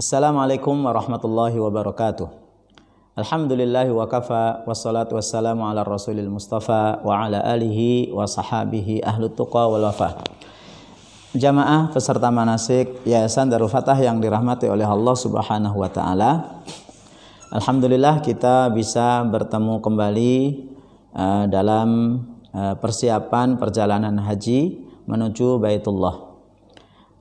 Assalamualaikum warahmatullahi wabarakatuh. Alhamdulillahi wa kafa, wassalatu wassalamu ala rasulil mustafa wa ala alihi wa sahabihi ahlut tuqa wal wafa. Jamaah peserta manasik Yayasan Darul Fatah yang dirahmati oleh Allah Subhanahu wa taala. Alhamdulillah kita bisa bertemu kembali dalam persiapan perjalanan haji menuju Baitullah.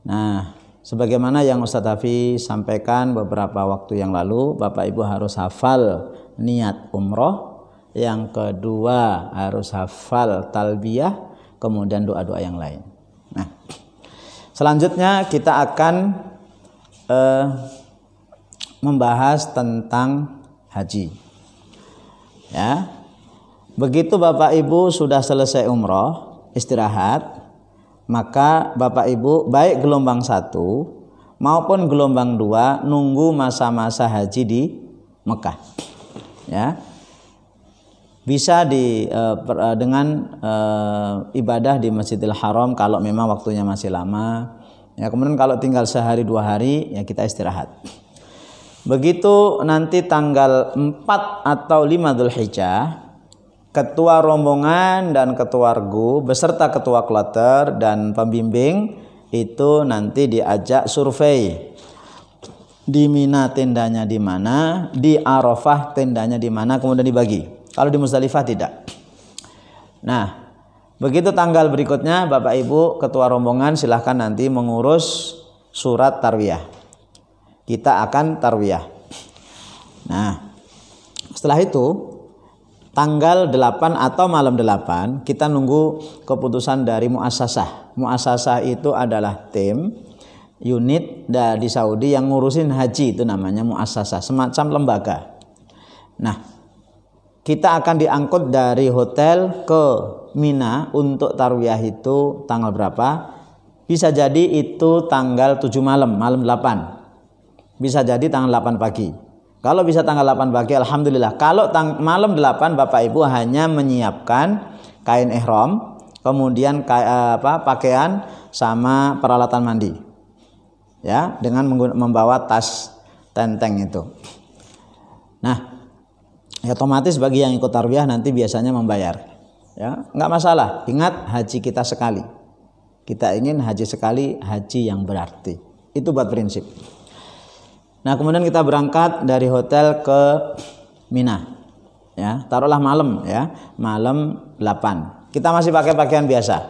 Nah, sebagaimana yang Ustadz Hafiz sampaikan beberapa waktu yang lalu, Bapak Ibu harus hafal niat umroh. Yang kedua harus hafal talbiyah, kemudian doa-doa yang lain. Nah, selanjutnya kita akan membahas tentang haji. Ya, begitu Bapak Ibu sudah selesai umroh, istirahat, maka Bapak Ibu baik gelombang 1 maupun gelombang 2 nunggu masa-masa haji di Mekah. Ya, bisa dengan ibadah di Masjidil Haram kalau memang waktunya masih lama. Ya, kemudian kalau tinggal sehari 2 hari ya kita istirahat. Begitu nanti tanggal 4 atau 5 Dzulhijjah, ketua rombongan dan ketua regu beserta ketua kloter dan pembimbing itu nanti diajak survei. Di Mina tendanya di mana, di Arafah tendanya di mana, kemudian dibagi. Kalau di Muzdalifah tidak. Nah, begitu tanggal berikutnya Bapak Ibu ketua rombongan silahkan nanti mengurus surat tarwiyah. Kita akan tarwiyah. Nah, setelah itu tanggal 8 atau malam 8 kita nunggu keputusan dari muassasah. Muassasah itu adalah tim unit di Saudi yang ngurusin haji, itu namanya muassasah, semacam lembaga. Nah, kita akan diangkut dari hotel ke Mina untuk tarwiyah itu tanggal berapa? Bisa jadi itu tanggal 7 malam 8. Bisa jadi tanggal 8 pagi. Kalau bisa tanggal 8 pagi, alhamdulillah. Kalau malam 8 Bapak Ibu hanya menyiapkan kain ihram, kemudian pakaian sama peralatan mandi. Ya, dengan membawa tas tenteng itu. Nah, otomatis bagi yang ikut tarwiyah nanti biasanya membayar. Ya, enggak masalah. Ingat, haji kita sekali. Kita ingin haji sekali, haji yang berarti. Itu buat prinsip. Nah, kemudian kita berangkat dari hotel ke Mina. Ya, taruhlah malam ya, malam 8. Kita masih pakai pakaian biasa.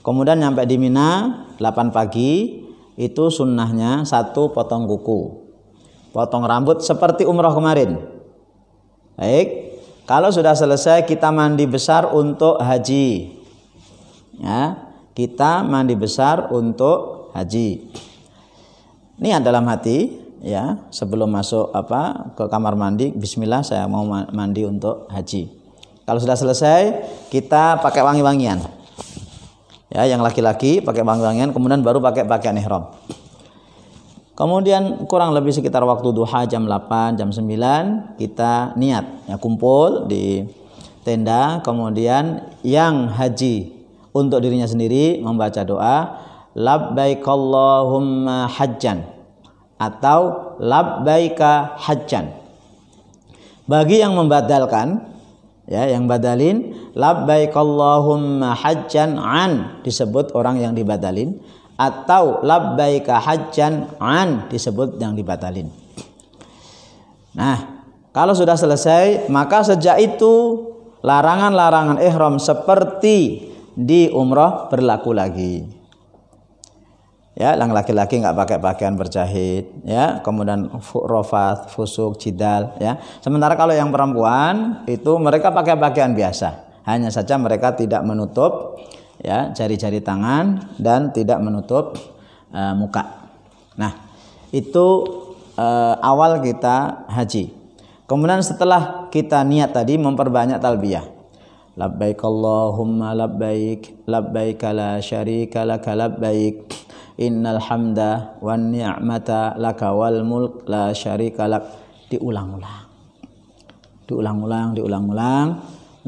Kemudian nyampe di Mina 8 pagi, itu sunnahnya 1 potong kuku. Potong rambut seperti umroh kemarin. Baik, kalau sudah selesai kita mandi besar untuk haji. Ya, kita mandi besar untuk haji. Niat dalam hati ya, sebelum masuk ke kamar mandi, bismillah saya mau mandi untuk haji. Kalau sudah selesai kita pakai wangi-wangian. Ya, yang laki-laki pakai wangi-wangian, kemudian baru pakai pakaian ihram. Kemudian kurang lebih sekitar waktu duha jam 8, jam 9 kita niat ya, kumpul di tenda, kemudian yang haji untuk dirinya sendiri membaca doa labbaik Allahumma hajjan atau labbaika hajjan. Bagi yang membadalkan ya, yang badalin labbaik Allahumma hajjan an disebut orang yang dibadalin, atau labbaika hajjan an disebut yang dibatalin. Nah, kalau sudah selesai maka sejak itu larangan-larangan ihram seperti di umroh berlaku lagi. Ya, yang laki-laki nggak pakai pakaian berjahit, ya, kemudian rofat, fusuk, jidal, ya. Sementara kalau yang perempuan itu mereka pakai pakaian biasa, hanya saja mereka tidak menutup, ya, jari-jari tangan dan tidak menutup muka. Nah, itu awal kita haji. Kemudian setelah kita niat tadi memperbanyak talbiyah. Labbaik Allahumma labbaik, labbaik la syarika laka labbaik. Innal hamda wan ni'mata laka wal mulk la syarika lak. Diulang-ulang.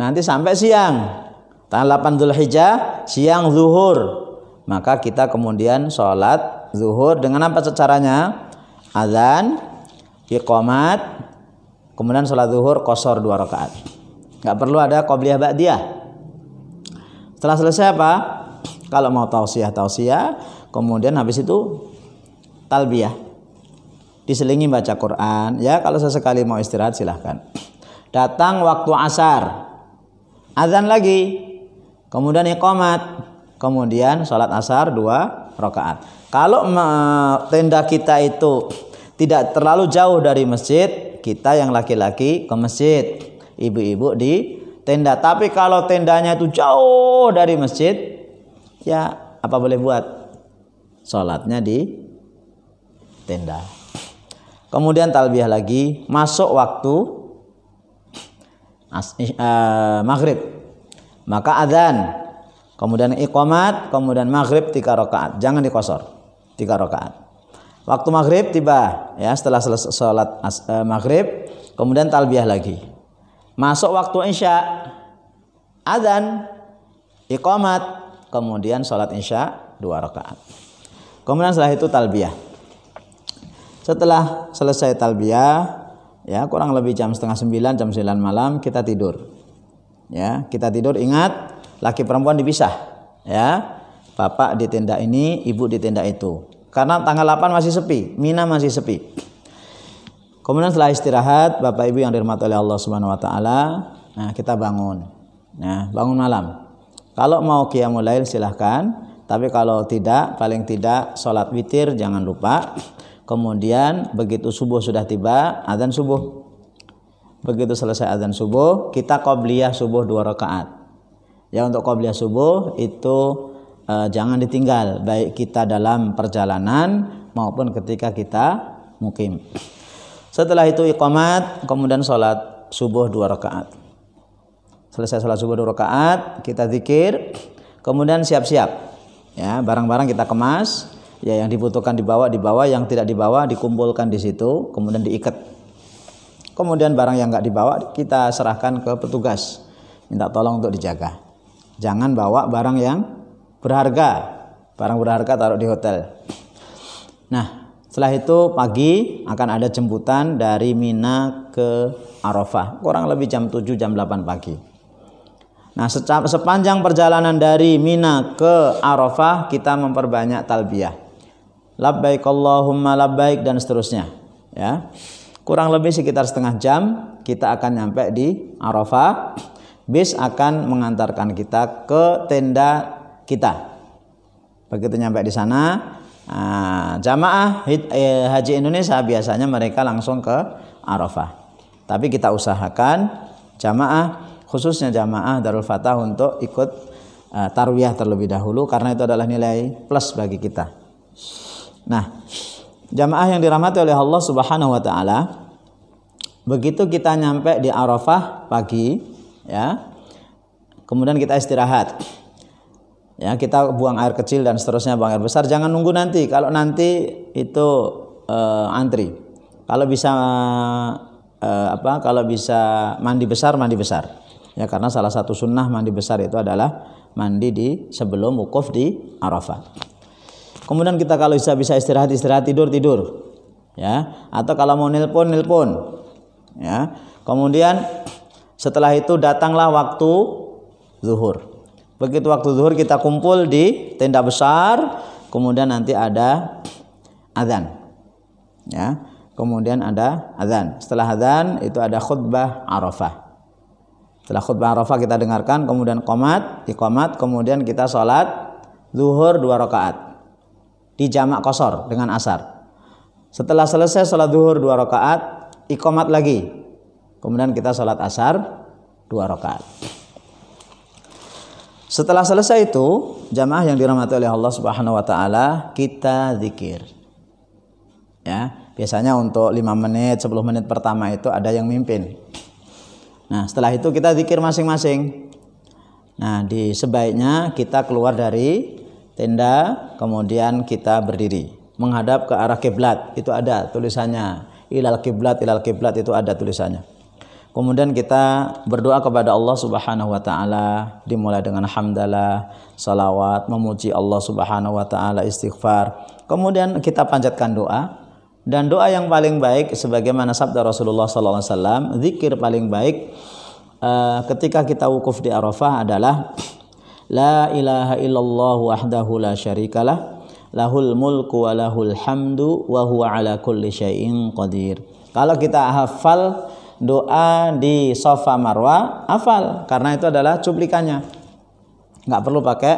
nanti sampai siang. Tanggal 8 Dzulhijjah siang zuhur. Maka kita kemudian sholat zuhur dengan apa caranya? Azan, iqamat, kemudian sholat zuhur qashar 2 rakaat. Enggak perlu ada qobliyah ba'diyah. Setelah selesai apa? Kalau mau tausiyah, kemudian habis itu talbiyah. Diselingi baca Quran. Ya, kalau sesekali mau istirahat silahkan. Datang waktu asar. Azan lagi. Kemudian iqamat, kemudian sholat asar 2 rakaat. Kalau tenda kita itu tidak terlalu jauh dari masjid, kita yang laki-laki ke masjid, ibu-ibu di tenda. Tapi kalau tendanya itu jauh dari masjid, ya apa boleh buat? Sholatnya di tenda. Kemudian talbiyah lagi, masuk waktu maghrib. Maka adzan, kemudian iqamat, kemudian maghrib 3 rakaat. Jangan dikosor, 3 rakaat. Waktu maghrib tiba, ya setelah selesai sholat maghrib, kemudian talbiyah lagi. Masuk waktu isya, adzan, iqamat, kemudian sholat isya 2 rakaat. Kemudian setelah itu talbiyah. Setelah selesai talbiyah, ya kurang lebih jam setengah 9, jam 9 malam kita tidur. Ya, kita tidur, ingat laki perempuan dipisah, ya. Bapak di tenda ini, ibu di tenda itu. Karena tanggal 8 masih sepi, Mina masih sepi. Kemudian setelah istirahat, Bapak Ibu yang dirahmati oleh Allah Subhanahu wa taala, nah kita bangun. Nah, bangun malam. Kalau mau qiyamul lail silahkan, tapi kalau tidak, paling tidak sholat witir jangan lupa. Kemudian begitu subuh sudah tiba, azan subuh. Begitu selesai azan subuh, kita qobliyah subuh 2 rakaat. Ya, untuk qobliyah subuh itu jangan ditinggal, baik kita dalam perjalanan maupun ketika kita mukim. Setelah itu iqamat, kemudian sholat subuh 2 rakaat. Selesai sholat subuh 2 rakaat, kita zikir, kemudian siap-siap. Ya, barang-barang kita kemas, ya yang dibutuhkan dibawa, yang tidak dibawa dikumpulkan di situ, kemudian diikat. Kemudian barang yang enggak dibawa kita serahkan ke petugas, minta tolong untuk dijaga. Jangan bawa barang yang berharga. Barang berharga taruh di hotel. Nah, setelah itu pagi akan ada jemputan dari Mina ke Arafah, kurang lebih jam 7 jam 8 pagi. Nah, sepanjang perjalanan dari Mina ke Arafah kita memperbanyak talbiyah. Labbaik Allahumma labbaik dan seterusnya, ya. Kurang lebih sekitar setengah jam kita akan nyampe di Arafah. Bis akan mengantarkan kita ke tenda kita. Begitu nyampe di sana, jamaah haji Indonesia biasanya mereka langsung ke Arafah. Tapi kita usahakan jamaah, khususnya jamaah Darul Fatah untuk ikut tarwiyah terlebih dahulu karena itu adalah nilai plus bagi kita. Nah, jamaah yang dirahmati oleh Allah Subhanahu wa taala, begitu kita nyampe di Arafah pagi, ya. Kemudian kita istirahat. Ya, kita buang air kecil dan seterusnya, buang air besar, jangan nunggu nanti. Kalau nanti itu antri. Kalau bisa kalau bisa mandi besar. Ya, karena salah satu sunnah mandi besar itu adalah mandi di sebelum wukuf di Arafah. Kemudian kita kalau bisa istirahat, tidur. Ya, atau kalau mau nelpon. Ya. Kemudian setelah itu datanglah waktu zuhur. Begitu waktu zuhur kita kumpul di tenda besar, kemudian nanti ada azan. Ya. Kemudian ada azan. Setelah azan itu ada khutbah Arafah. Setelah khutbah Arafah kita dengarkan, kemudian iqamat, kemudian kita sholat zuhur 2 rakaat di jamak qashar dengan asar. Setelah selesai sholat zuhur 2 rakaat, iqamat lagi. Kemudian kita sholat asar 2 rakaat. Setelah selesai itu, jamaah yang dirahmati oleh Allah Subhanahu wa taala, kita zikir. Ya, biasanya untuk 5 menit, 10 menit pertama itu ada yang mimpin. Nah, setelah itu kita zikir masing-masing. Nah, sebaiknya kita keluar dari tenda, kemudian kita berdiri menghadap ke arah kiblat. Itu ada tulisannya. Ilal kiblat itu ada tulisannya. Kemudian kita berdoa kepada Allah Subhanahu wa taala, dimulai dengan hamdalah, salawat, memuji Allah Subhanahu wa taala, istighfar. Kemudian kita panjatkan doa, dan doa yang paling baik sebagaimana sabda Rasulullah sallallahu alaihi wasallam, zikir paling baik ketika kita wukuf di Arafah adalah la ilaha illallah wahdahu la syarikalah, lahul mulku wa lahul hamdu wa huwa ala kulli syai'in qadir. Kalau kita hafal doa di Safa Marwa, hafal, karena itu adalah cuplikannya. Nggak perlu pakai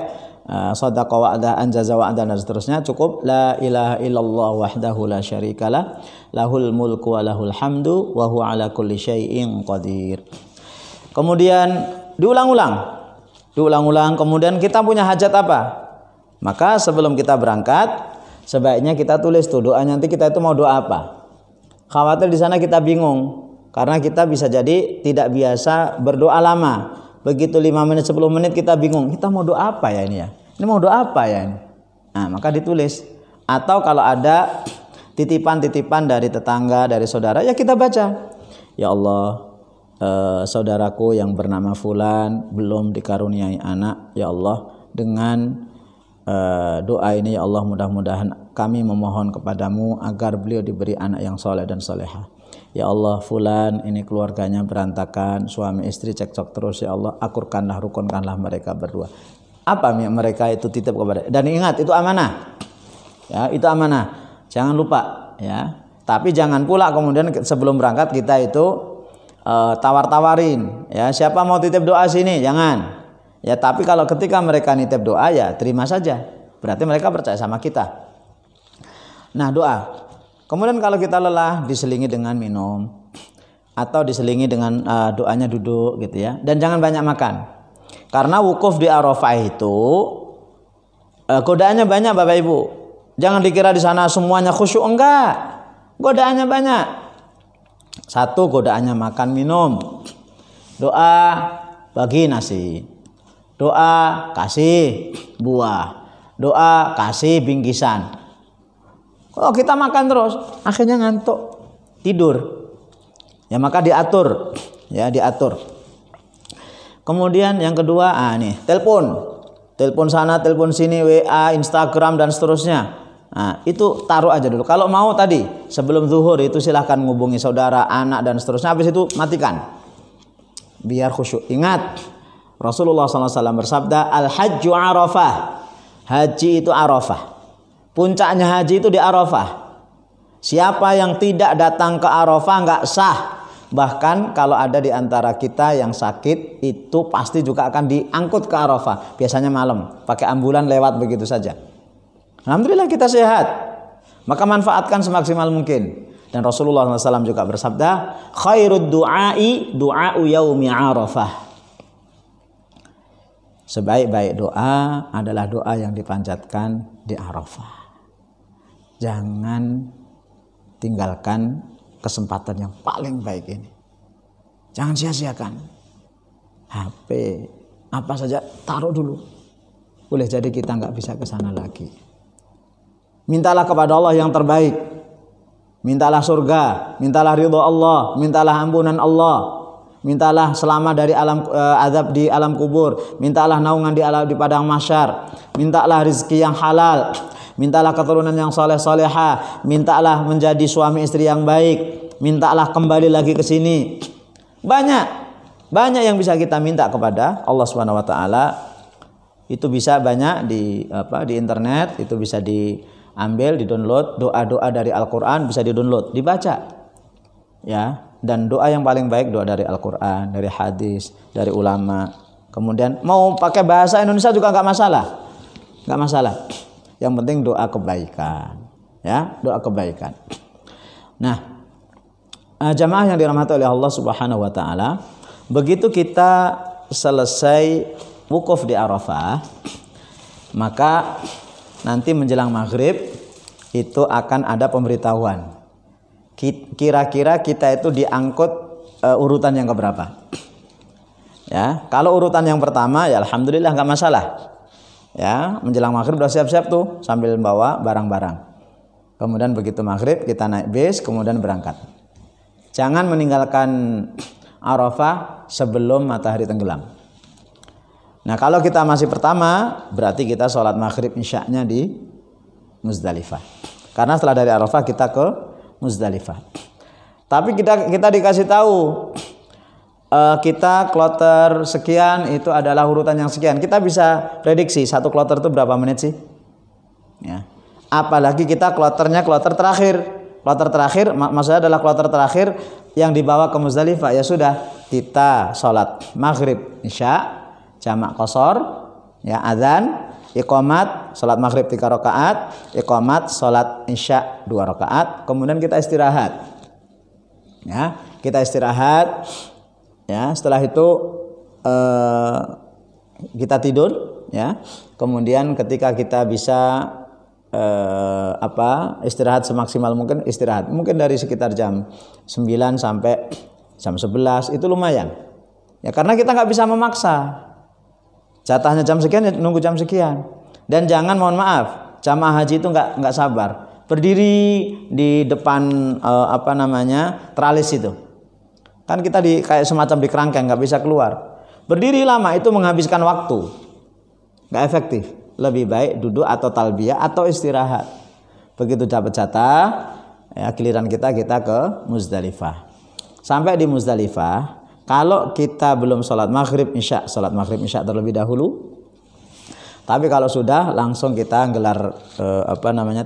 shadaqa wa'da, anjaza wa'da dan seterusnya, cukup la ilaha illallah wahdahu la syarikalah, lahul mulku wa lahul hamdu wa huwa ala kulli syai'in qadir. Kemudian diulang-ulang, kemudian kita punya hajat apa? Maka sebelum kita berangkat, sebaiknya kita tulis tuh doa, nanti kita itu mau doa apa. Khawatir di sana kita bingung, karena kita bisa jadi tidak biasa berdoa lama. Begitu 5 menit 10 menit kita bingung, kita mau doa apa ya ini ya? Ini mau doa apa ya ini? Nah, maka ditulis. Atau kalau ada titipan-titipan dari tetangga, dari saudara, ya kita baca. Ya Allah, saudaraku yang bernama fulan belum dikaruniai anak, ya Allah, dengan doa ini ya Allah, mudah-mudahan kami memohon kepadamu agar beliau diberi anak yang soleh dan soleha. Ya Allah, fulan ini keluarganya berantakan, suami istri cekcok terus, ya Allah akurkanlah, rukunkanlah mereka berdua. Apa mereka itu titip kepada, dan ingat itu amanah ya, itu amanah, jangan lupa ya. Tapi jangan pula kemudian sebelum berangkat kita itu tawar-tawarin ya, siapa mau titip doa sini, jangan ya. Tapi kalau ketika mereka nitip doa ya terima saja, berarti mereka percaya sama kita. Nah, doa. Kemudian kalau kita lelah, diselingi dengan minum atau diselingi dengan doanya duduk gitu ya. Dan jangan banyak makan. Karena wukuf di Arafah itu godaannya banyak Bapak Ibu. Jangan dikira di sana semuanya khusyuk, enggak. Godaannya banyak. Satu, godaannya makan minum. Doa bagi nasi. Doa kasih buah. Doa kasih bingkisan. Kalau kita makan terus, akhirnya ngantuk, tidur. Ya maka diatur, ya diatur. Kemudian yang kedua, nih, telepon sana, telepon sini, WA, Instagram dan seterusnya. Nah, itu taruh aja dulu. Kalau mau tadi sebelum zuhur itu silahkan ngubungi saudara, anak dan seterusnya. Habis itu matikan, biar khusyuk. Ingat, Rasulullah SAW bersabda, Al-Hajju Arafah. Haji itu Arafah. Puncaknya haji itu di Arafah. Siapa yang tidak datang ke Arafah nggak sah. Bahkan kalau ada di antara kita yang sakit, itu pasti juga akan diangkut ke Arafah. Biasanya malam, pakai ambulan lewat begitu saja. Alhamdulillah kita sehat. Maka manfaatkan semaksimal mungkin. Dan Rasulullah SAW juga bersabda, khairud du'ai du'a'u yaumi Arafah. Sebaik-baik doa adalah doa yang dipanjatkan di Arafah. Jangan tinggalkan kesempatan yang paling baik ini. Jangan sia-siakan. HP apa saja taruh dulu. Boleh jadi kita nggak bisa ke sana lagi. Mintalah kepada Allah yang terbaik. Mintalah surga, mintalah ridho Allah, mintalah ampunan Allah. Mintalah selamat dari azab di alam kubur, mintalah naungan di padang mahsyar, mintalah rezeki yang halal, mintalah keturunan yang soleh-solehah, mintalah menjadi suami istri yang baik, mintalah kembali lagi ke sini. Banyak yang bisa kita minta kepada Allah Subhanahu wa taala. Itu bisa banyak di internet, itu bisa diambil, di-download doa-doa dari Al-Qur'an, bisa di-download, dibaca. Ya, dan doa yang paling baik doa dari Al-Qur'an, dari hadis, dari ulama. Kemudian mau pakai bahasa Indonesia juga nggak masalah. Nggak masalah. Yang penting doa kebaikan, ya, doa kebaikan. Nah, jamaah yang dirahmati oleh Allah Subhanahu wa taala, begitu kita selesai wukuf di Arafah, maka nanti menjelang maghrib itu akan ada pemberitahuan. Kira-kira kita itu diangkut urutan yang keberapa? Ya, kalau urutan yang pertama ya alhamdulillah nggak masalah. Ya, menjelang maghrib udah siap-siap tuh sambil bawa barang-barang. Kemudian begitu maghrib kita naik bis, kemudian berangkat. Jangan meninggalkan Arafah sebelum matahari tenggelam. Nah, kalau kita masih pertama, berarti kita sholat maghrib isya-nya di Muzdalifah. Karena setelah dari Arafah kita ke Muzdalifah. Tapi kita dikasih tahu kita kloter sekian itu adalah urutan yang sekian. Kita bisa prediksi satu kloter itu berapa menit sih? Ya. Apalagi kita kloternya kloter terakhir. Kloter terakhir maksudnya adalah kloter terakhir yang dibawa ke Muzdalifah. Ya sudah, kita sholat maghrib isya jamak qashar, ya, azan, iqamat, salat maghrib 3 rakaat, iqamat, salat isya 2 rakaat, kemudian kita istirahat. Ya, kita istirahat. Ya, setelah itu kita tidur, ya. Kemudian ketika kita bisa istirahat semaksimal mungkin istirahat. Mungkin dari sekitar jam 9 sampai jam 11 itu lumayan. Ya, karena kita nggak bisa memaksa. Jatahnya jam sekian, ya nunggu jam sekian. Dan jangan, mohon maaf, jamaah haji itu nggak sabar. Berdiri di depan tralis itu. Kan kita kayak semacam di kerangkeng, nggak bisa keluar. Berdiri lama itu menghabiskan waktu, nggak efektif. Lebih baik duduk atau talbiyah atau istirahat. Begitu dapat jatah, ya, giliran kita ke Muzdalifah. Sampai di Muzdalifah. Kalau kita belum sholat maghrib isya terlebih dahulu. Tapi kalau sudah, langsung kita gelar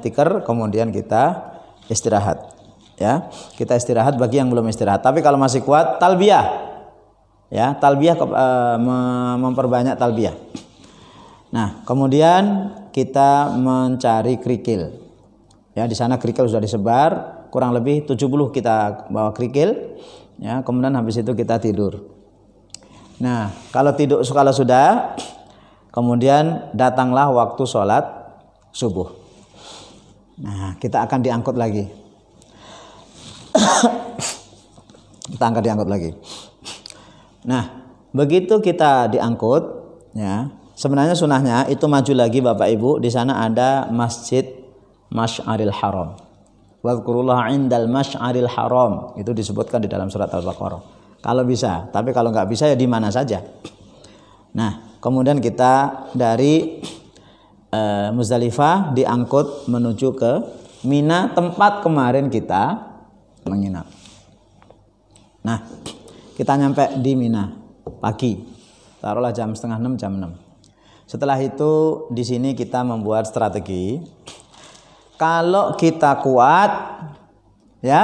tikar, kemudian kita istirahat. Ya, kita istirahat bagi yang belum istirahat. Tapi kalau masih kuat, talbiyah. Ya, talbiyah memperbanyak talbiyah. Nah, kemudian kita mencari kerikil. Ya, di sana kerikil sudah disebar, kurang lebih 70 kita bawa kerikil. Ya, kemudian habis itu kita tidur. Nah, kalau sudah, kemudian datanglah waktu sholat subuh. Nah, kita akan diangkut lagi. Nah, begitu kita diangkut, ya, sebenarnya sunahnya itu maju lagi Bapak Ibu. Di sana ada Masjid Masy'aril Haram. Wadhkurullaha indal masy'aril haram, itu disebutkan di dalam surat Al-Baqarah. Kalau bisa, tapi kalau nggak bisa ya di mana saja. Nah, kemudian kita dari Muzdalifah diangkut menuju ke Mina, tempat kemarin kita menginap. Nah, kita nyampe di Mina pagi, taruhlah jam 5:30, jam 6. Setelah itu di sini kita membuat strategi. Kalau kita kuat, ya,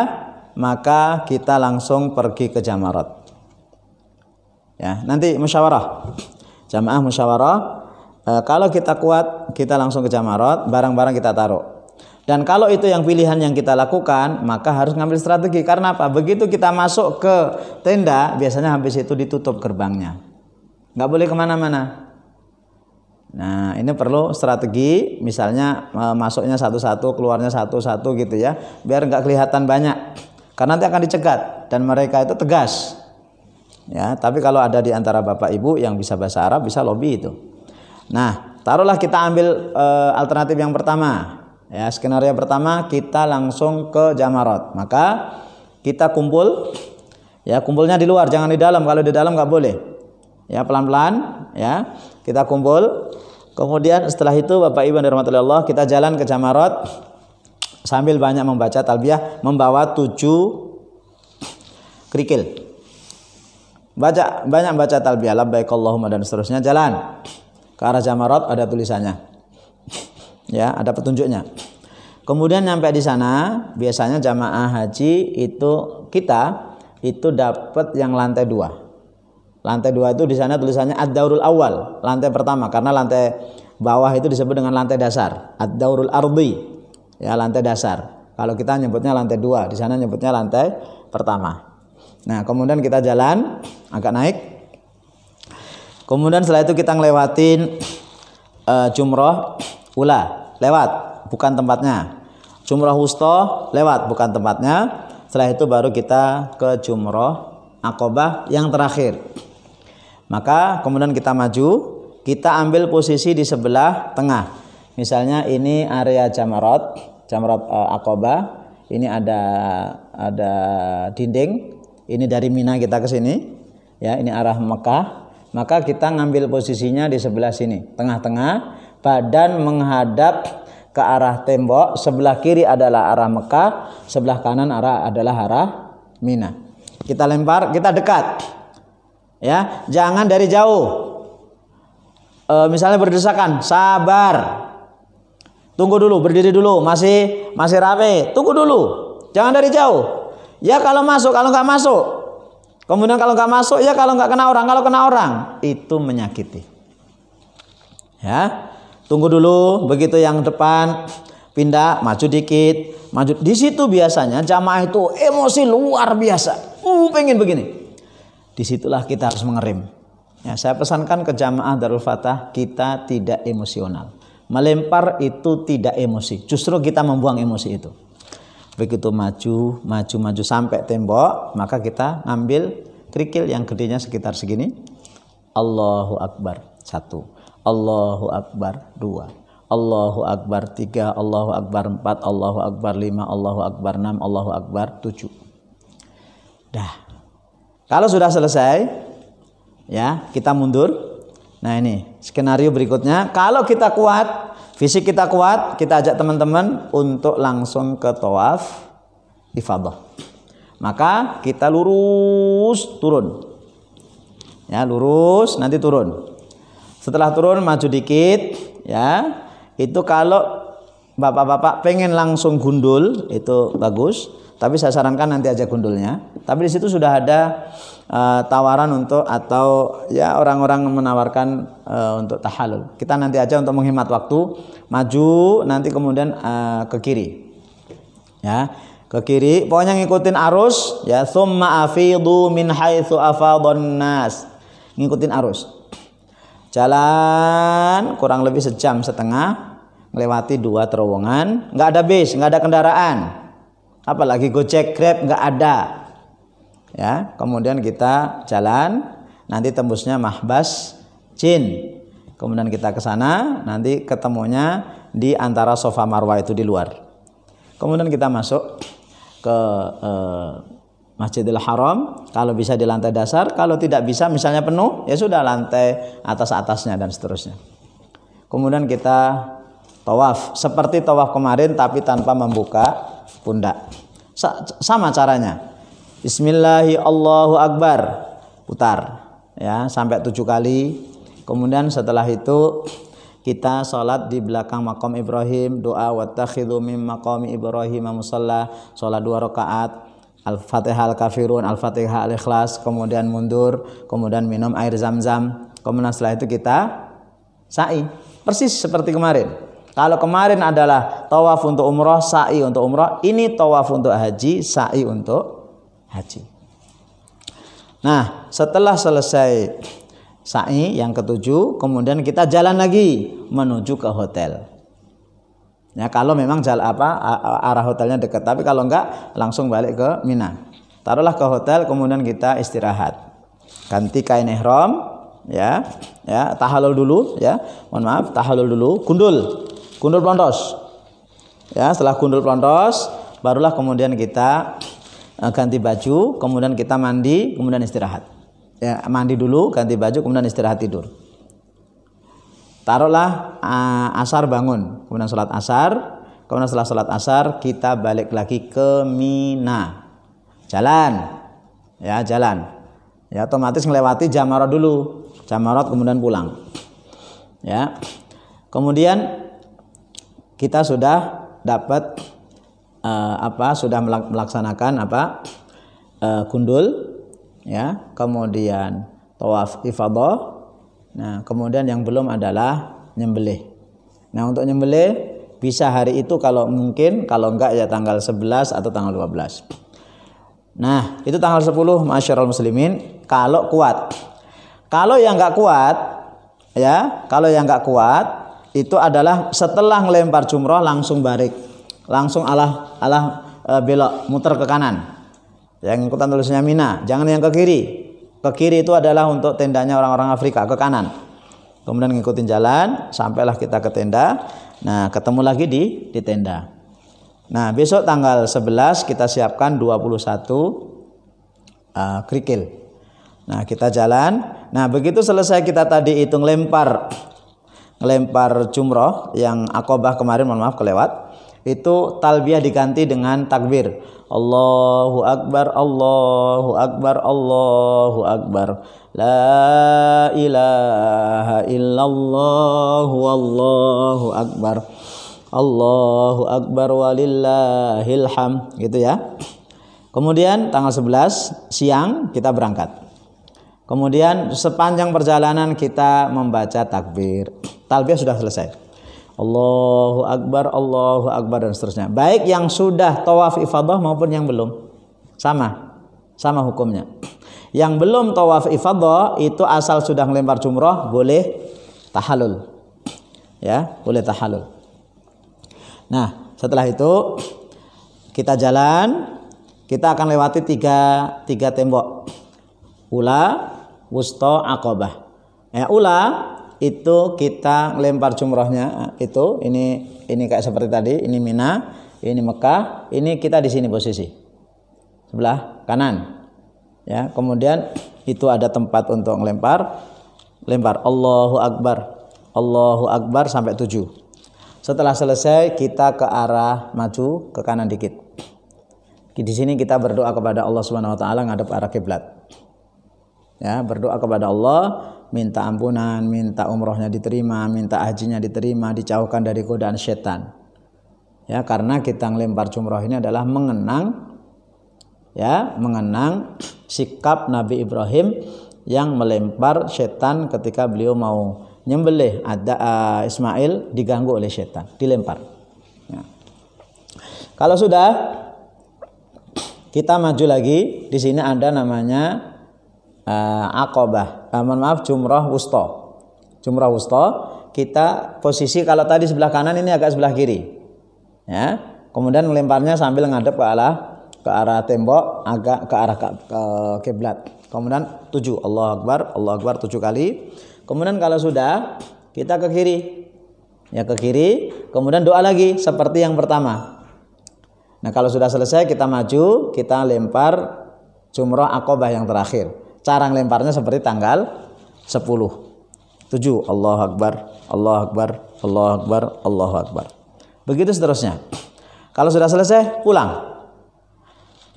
maka kita langsung pergi ke Jamarat. Ya, nanti musyawarah, jamaah musyawarah. Kalau kita kuat, kita langsung ke Jamarat, barang-barang kita taruh. Dan kalau itu yang pilihan yang kita lakukan, maka harus ngambil strategi. Karena apa? Begitu kita masuk ke tenda, biasanya habis itu ditutup gerbangnya, nggak boleh kemana-mana. Nah, ini perlu strategi, misalnya masuknya satu-satu, keluarnya satu-satu gitu ya, biar nggak kelihatan banyak. Karena nanti akan dicegat dan mereka itu tegas. Ya, tapi kalau ada di antara Bapak Ibu yang bisa bahasa Arab, bisa lobby itu. Nah, taruhlah kita ambil alternatif yang pertama. Ya, skenario pertama kita langsung ke Jamarat. Maka kita kumpul, ya, kumpulnya di luar, jangan di dalam. Kalau di dalam nggak boleh. Ya, pelan-pelan, ya, kita kumpul. Kemudian setelah itu Bapak Ibu yang dirahmati Allah, kita jalan ke Jamarat sambil banyak membaca talbiyah, membawa 7 kerikil. Banyak baca talbiyah, labbaik Allahumma dan seterusnya, jalan ke arah Jamarat, ada tulisannya. Ya, ada petunjuknya. Kemudian nyampe di sana, biasanya jamaah haji itu kita itu dapat yang lantai 2. Lantai 2 itu di sana tulisannya ad-daurul awal, lantai pertama, karena lantai bawah itu disebut dengan lantai dasar, ad-daurul ardi, ya, lantai dasar. Kalau kita nyebutnya lantai 2, di sana nyebutnya lantai pertama. Nah, kemudian kita jalan agak naik. Kemudian setelah itu kita ngelewatin Jumroh Ula, lewat, bukan tempatnya. Jumroh Wusta, lewat, bukan tempatnya. Setelah itu baru kita ke Jumroh Aqobah yang terakhir. Maka kemudian kita maju, kita ambil posisi di sebelah tengah. Misalnya ini area Jamarat Aqobah, ini ada dinding, Ini dari Mina kita ke sini. Ya, ini arah Mekah. Maka kita ngambil posisinya di sebelah sini, tengah-tengah, badan menghadap ke arah tembok, sebelah kiri adalah arah Mekah, sebelah kanan adalah arah Mina. Kita lempar, kita dekat. Ya, jangan dari jauh. Misalnya berdesakan, sabar. Tunggu dulu, berdiri dulu, masih rame. Tunggu dulu. Jangan dari jauh. Ya kalau masuk, kalau nggak masuk. Kemudian kalau nggak masuk, ya kalau nggak kena orang, kalau kena orang itu menyakiti. Ya, tunggu dulu. Begitu yang depan pindah, maju dikit, maju. Di situ biasanya jamaah itu emosi luar biasa. Pengen begini. Disitulah kita harus mengerem. Ya, saya pesankan ke jamaah Darul Fatah, kita tidak emosional. Melempar itu tidak emosi. Justru kita membuang emosi itu. Begitu maju sampai tembok, maka kita ngambil kerikil yang gedenya sekitar segini. Allahu Akbar 1, Allahu Akbar 2, Allahu Akbar 3, Allahu Akbar 4, Allahu Akbar 5, Allahu Akbar 6, Allahu Akbar 7. Dah. Kalau sudah selesai, ya kita mundur. Nah ini skenario berikutnya. Kalau kita kuat, fisik kita kuat, kita ajak teman-teman untuk langsung ke tawaf ifadah. Maka kita lurus turun. Ya, lurus nanti turun. Setelah turun maju dikit, ya. Itu kalau bapak-bapak pengen langsung gundul itu bagus, tapi saya sarankan nanti aja gundulnya. Tapi di situ sudah ada tawaran untuk, atau ya orang-orang menawarkan untuk tahallul. Kita nanti aja untuk menghemat waktu, maju nanti kemudian ke kiri. Ya, ke kiri, pokoknya ngikutin arus ya, tsumma afidu min haitsu afadhan nas. Ngikutin arus. Jalan kurang lebih sejam setengah melewati 2 terowongan, enggak ada bis, enggak ada kendaraan. Apalagi Gojek, Grab enggak ada. Ya, kemudian kita jalan, nanti tembusnya Mahbas Jin. Kemudian kita ke sana, nanti ketemunya di antara Safa Marwah itu di luar. Kemudian kita masuk ke Masjidil Haram, kalau bisa di lantai dasar, kalau tidak bisa misalnya penuh, ya sudah lantai atas-atasnya dan seterusnya. Kemudian kita tawaf seperti tawaf kemarin tapi tanpa membuka pundak. Sama caranya. Bismillahi Allahu Akbar, putar ya sampai 7 kali. Kemudian setelah itu kita sholat di belakang makam Ibrahim, doa wattakhidhu min maqami Ibrahim musalla, sholat 2 rakaat, Al-Fatihah Al-Kafirun, Al-Fatihah Al-Ikhlas, kemudian mundur, kemudian minum air zam-zam. Kemudian setelah itu kita sa'i, persis seperti kemarin. Kalau kemarin adalah tawaf untuk umroh, sa'i untuk umroh, ini tawaf untuk haji, sa'i untuk haji. Nah, setelah selesai sa'i yang ke-7, kemudian kita jalan lagi menuju ke hotel. Ya, kalau memang arah hotelnya dekat, tapi kalau enggak langsung balik ke Mina. Taruhlah ke hotel, kemudian kita istirahat. Ganti kain ihram, ya, tahallul dulu, ya. Mohon maaf, tahallul dulu, gundul plontos. Ya, setelah gundul plontos, barulah kemudian kita ganti baju, kemudian kita mandi, kemudian istirahat. Ya, mandi dulu, ganti baju, kemudian istirahat tidur. Taruhlah asar bangun, kemudian sholat asar, kemudian setelah sholat asar kita balik lagi ke Mina. Jalan, ya jalan. Ya otomatis melewati Jamarat dulu, Jamarat kemudian pulang. Ya, kemudian kita sudah dapat sudah melaksanakan gundul, ya, kemudian tawaf ifadah. Nah, kemudian yang belum adalah nyembelih. Nah, untuk nyembelih bisa hari itu kalau mungkin, kalau enggak ya tanggal 11 atau tanggal 12. Nah, itu tanggal 10 masyarul muslimin kalau kuat. Kalau yang enggak kuat, ya, kalau yang enggak kuat itu adalah setelah ngelempar jumroh langsung balik. Langsung belok, muter ke kanan. Yang ikutan tulisnya Mina, jangan yang ke kiri. Ke kiri itu adalah untuk tendanya orang-orang Afrika, ke kanan. Kemudian ngikutin jalan, sampailah kita ke tenda. Nah, ketemu lagi di tenda. Nah, besok tanggal 11 kita siapkan 21 kerikil. Nah, kita jalan. Nah, begitu selesai kita tadi itu ngelempar jumroh yang Aqabah kemarin, mohon maaf kelewat. Itu talbiyah diganti dengan takbir. Allahu Akbar, Allahu Akbar, Allahu Akbar. La ilaha illallah, Allahu Akbar. Allahu Akbar walillahil hamd, gitu ya. Kemudian tanggal 11 siang kita berangkat. Kemudian sepanjang perjalanan kita membaca takbir. Talbiyah sudah selesai. Allahu Akbar dan seterusnya. Baik yang sudah tawaf ifadah maupun yang belum. Sama hukumnya. Yang belum tawaf ifadah itu asal sudah melempar jumrah boleh tahallul. Ya, boleh tahallul. Nah, setelah itu kita jalan, kita akan lewati tiga tembok. Ula, wusta, Aqabah. Ya, ula itu kita lempar jumrahnya itu ini kayak seperti tadi, ini Mina, ini Mekah, ini kita di sini posisi sebelah kanan. Ya, kemudian itu ada tempat untuk lempar Allahu Akbar sampai 7. Setelah selesai kita ke arah maju ke kanan dikit. Di sini kita berdoa kepada Allah Subhanahu wa taala ngadep arah kiblat. Ya, berdoa kepada Allah, minta ampunan, minta umrohnya diterima, minta hajinya diterima, dijauhkan dari godaan setan. Ya, karena kita ngelempar jumroh ini adalah mengenang sikap Nabi Ibrahim yang melempar setan ketika beliau mau nyembelih Ismail, diganggu oleh setan, dilempar. Ya. Kalau sudah kita maju lagi, di sini ada namanya Aqabah, jumrah wusta. Jumrah wusta, kita posisi kalau tadi sebelah kanan, ini agak sebelah kiri. Ya. Kemudian melemparnya sambil ngadep ke arah tembok, agak ke arah kiblat. Kemudian 7, Allahu Akbar 7 kali. Kemudian kalau sudah, kita ke kiri. Ya, ke kiri, kemudian doa lagi seperti yang pertama. Nah, kalau sudah selesai kita maju, kita lempar jumrah Aqabah yang terakhir. Cara ngelemparnya seperti tanggal 10. 7, Allahu Akbar, Allahu Akbar, Allahu Akbar, Allahu Akbar. Begitu seterusnya. Kalau sudah selesai, pulang.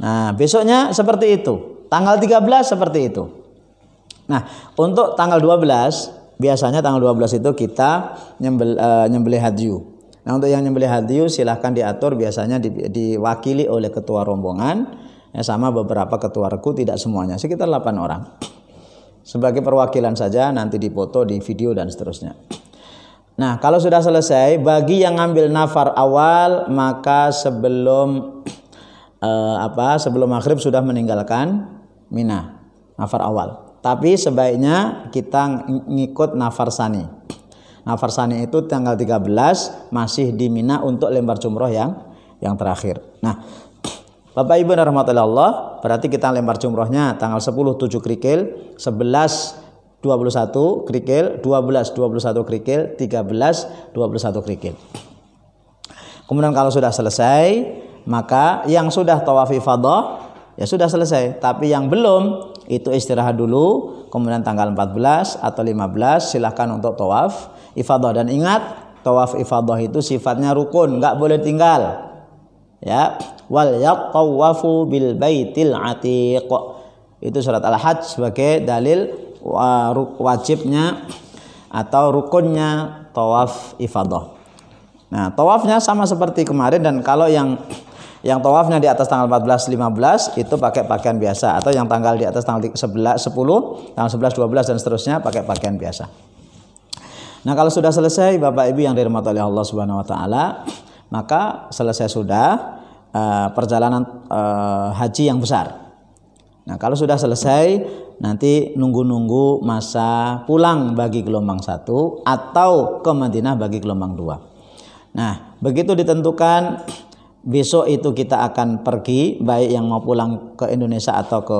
Nah, besoknya seperti itu. Tanggal 13 seperti itu. Nah, untuk tanggal 12, biasanya tanggal 12 itu kita nyembelih hadyu. Nah, untuk yang nyembelih hadyu silahkan diatur, biasanya diwakili oleh ketua rombongan, ya, sama beberapa ketua regu, tidak semuanya, sekitar 8 orang. Sebagai perwakilan saja, nanti difoto, di video dan seterusnya. Nah, kalau sudah selesai, bagi yang ngambil nafar awal, maka sebelum maghrib sudah meninggalkan Mina, nafar awal. Tapi sebaiknya kita ngikut nafar sani. Nafar sani itu tanggal 13 masih di Mina untuk lempar jumroh yang terakhir. Nah, Bapak Ibu rahmatullahi Allah, berarti kita lempar jumrohnya tanggal 10 7 kerikil, 11 21 kerikil, 12 21 kerikil, 13 21 kerikil. Kemudian kalau sudah selesai, maka yang sudah tawaf ifadah ya sudah selesai, tapi yang belum itu istirahat dulu, kemudian tanggal 14 atau 15 silahkan untuk tawaf ifadah. Dan ingat, tawaf ifadah itu sifatnya rukun, enggak boleh tinggal. Ya, wal yatawafu bil baitil atiq. Itu surat Al-Hajj sebagai dalil wajibnya atau rukunnya tawaf ifadah. Nah, tawafnya sama seperti kemarin, dan kalau yang tawafnya di atas tanggal 14 15 itu pakai pakaian biasa, atau yang tanggal di atas tanggal 11 10, tanggal 11 12 dan seterusnya pakai pakaian biasa. Nah, kalau sudah selesai Bapak Ibu yang dirahmati oleh Allah Subhanahu wa taala, maka selesai sudah perjalanan haji yang besar. Nah, kalau sudah selesai, nanti nunggu masa pulang bagi gelombang 1 atau ke Madinah bagi gelombang 2. Nah, begitu ditentukan, besok itu kita akan pergi, baik yang mau pulang ke Indonesia atau ke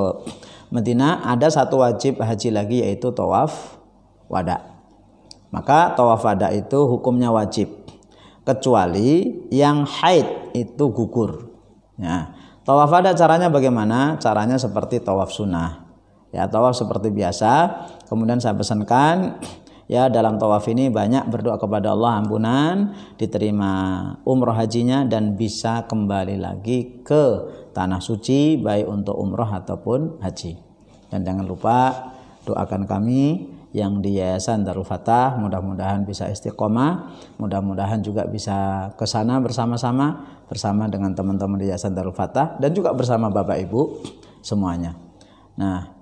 Madinah, ada satu wajib haji lagi, yaitu tawaf wada. Maka tawaf wada itu hukumnya wajib, kecuali yang haid itu gugur. Ya, Tawaf wada caranya bagaimana? Caranya seperti tawaf sunnah. Ya, tawaf seperti biasa. Kemudian saya pesankan ya dalam tawaf ini banyak berdoa kepada Allah ampunan, diterima umroh hajinya dan bisa kembali lagi ke tanah suci baik untuk umroh ataupun haji. Dan jangan lupa doakan kami yang di Yayasan Darul Fatah, mudah-mudahan bisa istiqomah, mudah-mudahan juga bisa ke sana bersama dengan teman-teman di Yayasan Darul Fatah dan juga bersama Bapak Ibu semuanya. Nah,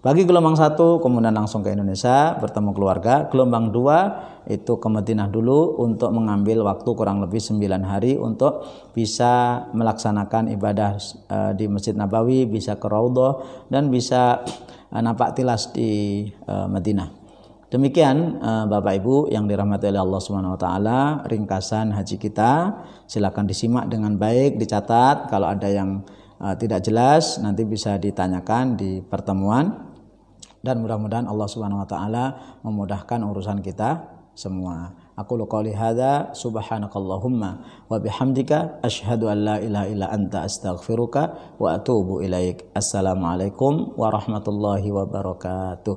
bagi gelombang 1 kemudian langsung ke Indonesia bertemu keluarga. Gelombang 2 itu ke Madinah dulu untuk mengambil waktu kurang lebih 9 hari untuk bisa melaksanakan ibadah di Masjid Nabawi, bisa ke Raudhah dan bisa napak tilas di Madinah. Demikian Bapak Ibu yang dirahmati oleh Allah Subhanahu wa taala, ringkasan haji kita. Silakan disimak dengan baik, dicatat. Kalau ada yang tidak jelas nanti bisa ditanyakan di pertemuan. Dan mudah-mudahan Allah Subhanahu wa taala memudahkan urusan kita semua. Aku qouli hadza subhanakallahumma wa bihamdika asyhadu an la ilaha illa anta astaghfiruka wa atubu ilaik. Assalamualaikum warahmatullahi wabarakatuh.